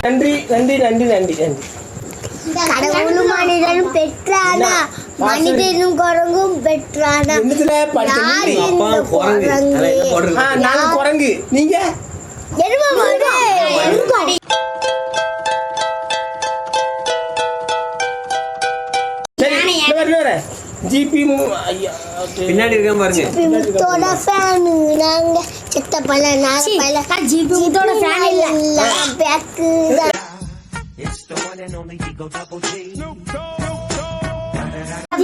நன்றி நன்றி நன்றி நன்றி நன்றி. கடவுளும் மனிதனும் பெற்றானா மனிதனும் குரங்கும் பெற்றானா. நான் குரங்கு நீங்க ஜிபி பின்னாடி இருக்க பாருங்க. ஜிபிமுத்தோட ஃபேன் நாங்க செத்த பல நாங்க பல ஜிபிமுத்தோட ஃபேன் இல்ல பேக் தான். It's the one and only Digo Double G.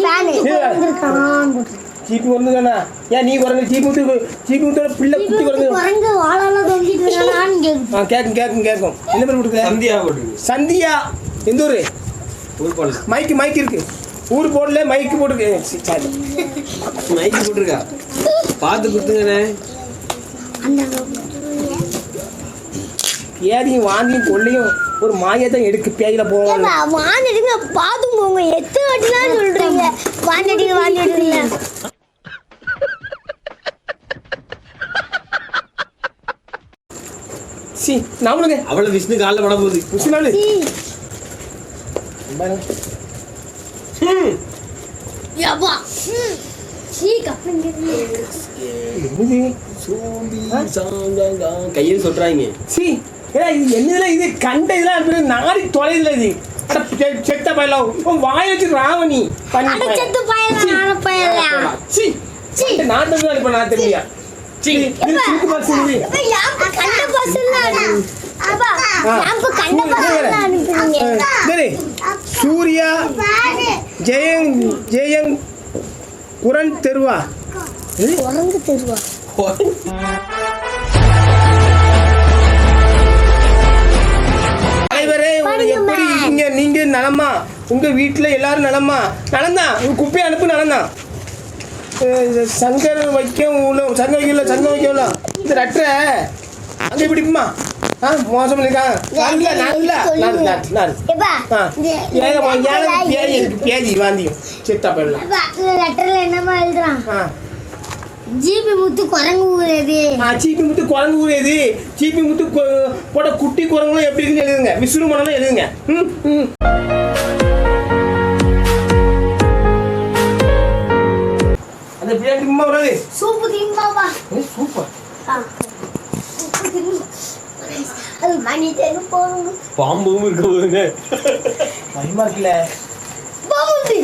Fan GP வந்துதானா? ஏன் நீ குரங்கு ஜிபிமுத்தோட பிள்ளை குட்டி குரங்கு வாளால தொங்கிட்டு இருக்கானு கேக்கும். என்ன பேர் போட்டுருக்க? சந்தியா போட்டுருக்கு. சந்தியா எந்த ஊரு? ஊர் போடல. மைக் இருக்கு. ஊர் போடல மைக் போட்டுருக்கு. மைக் போட்டுருக்கா பார்த்து கொடுத்துங்கண்ணே. பேதியும் வாந்தியும் கொள்ளையும் ஒரு மாயத்தான் எடுக்கு பேதியில போவாங்க. வாண்டிடுங்க பாத்து போங்க. எத்தனை வாட்டிலாம் சொல்றீங்க வாண்டிடுங்க. சி நாமளுங்க அவள விஷ்ணு கால்ல பட போகுது. விஷ்ணுனால யப்பா சீ கப்பங்க கையை சொல்றாங்க. சி இது என்னதுல இது கண்ட இதெல்லாம் நாடி தொலைதுல இது. செத்த பயல வாய வச்சு ராவணி பண்ணி செத்த பயல சி நாட்டது இப்ப நான் தெரியா. சி இது சிக்கு பாசி யாப்பு கண்ட பாசல்ல அப்பா யாப்பு கண்ட பாசல்ல அனுப்புங்க. சரி சூர்யா ஜெயங் குரன் தெருவா குரங்கு தெருவா தலைவரே எப்படி இருக்கீங்க? நீங்க நலமா? உங்க வீட்டுல எல்லாரும் நலமா? நலந்தான். உங்க குப்பையை அனுப்பு நலந்தான். சங்கர் சங்க வைக்கல இந்த ரட்டை அங்க பிடிக்குமா? மோசம் பேதி வாந்தியும் செத்தா போயிடலாம். ஜிபிமுத்து குரங்கு ஊரேது. ஜிபிமுத்து குரங்கு ஊரேது. ஜிபிமுத்து போட்ட குட்டி குரங்குலாம் எப்படி இருக்குன்னு எழுதுங்க. விஷ்ணு மனம் எழுதுங்க. அந்த பிரியாணி திம்மா வராது. சூப்பு திம்பாவா? சூப்பர். அது மனிதனும் போறோம். பாம்பும் இருக்க போதுங்க. பயமா இருக்குல்ல. பாம்பு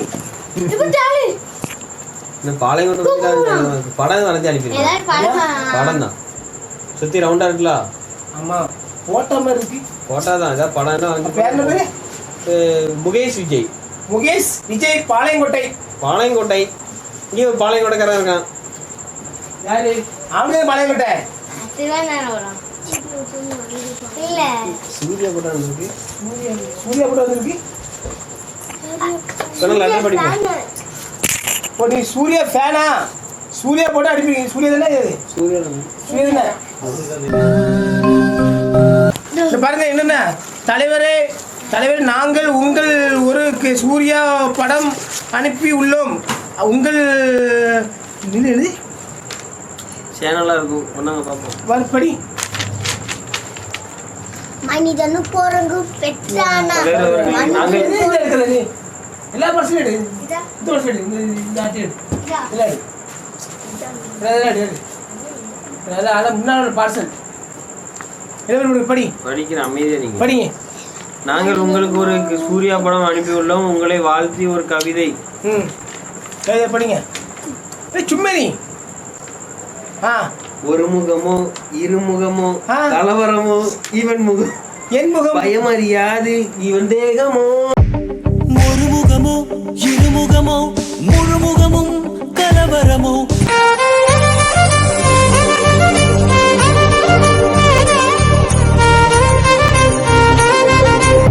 இப்ப டாலி இந்த பாளையம் படம் வரைஞ்சி அனுப்பிடுறேன். படம் தான் சுத்தி ரவுண்டா இருக்குல்ல. ஆமா போட்டோ மாதிரி இருக்கு. போட்டோ தான் அதான் படம். பேர் என்ன? முகேஷ் விஜய் பாளையங்கோட்டை. இங்கே ஒரு பாளையங்கோட்டைக்காரன் இருக்கான். யாரு அவனே? பாளையங்கோட்டை இல்ல சூர்யா போட்டோ இருக்கு. சூர்யா போட்டோ இருக்கு. லெட்டர் படிப்போம். நீ சூர்யா ஃபேனா? சூர்யா போட்டு அடிப்பீங்க. சூர்யா தானே? சூர்யா தானே. பாருங்க என்னென்ன தலைவர் நாங்கள் உங்கள் ஒரு சூர்யா படம் அனுப்பி உள்ளோம். உங்கள் சேனலா இருக்கும். ஒன்னாங்க பார்ப்போம். படி. மனிதனும் குரங்கு பெற்றானா. எல்லா பர்சன் எடு. இந்த பர்சன் எடு. முன்னாள் பார்சல் படி. படிக்கிற அமைதியா நீங்க படிங்க. நாங்கள் உங்களுக்கு ஒரு சூர்யா படம் அனுப்பியுள்ளோம். உங்களை வாழ்த்தி ஒரு கவிதை. படிங்க. சும்மா நீ ஒரு முகமோ இருமுகமோ கலவரமோ இவன் முகம் என் முகம் பயமறியாது இவன் தேகமோ. ஒரு முகமோ இருமுகமோ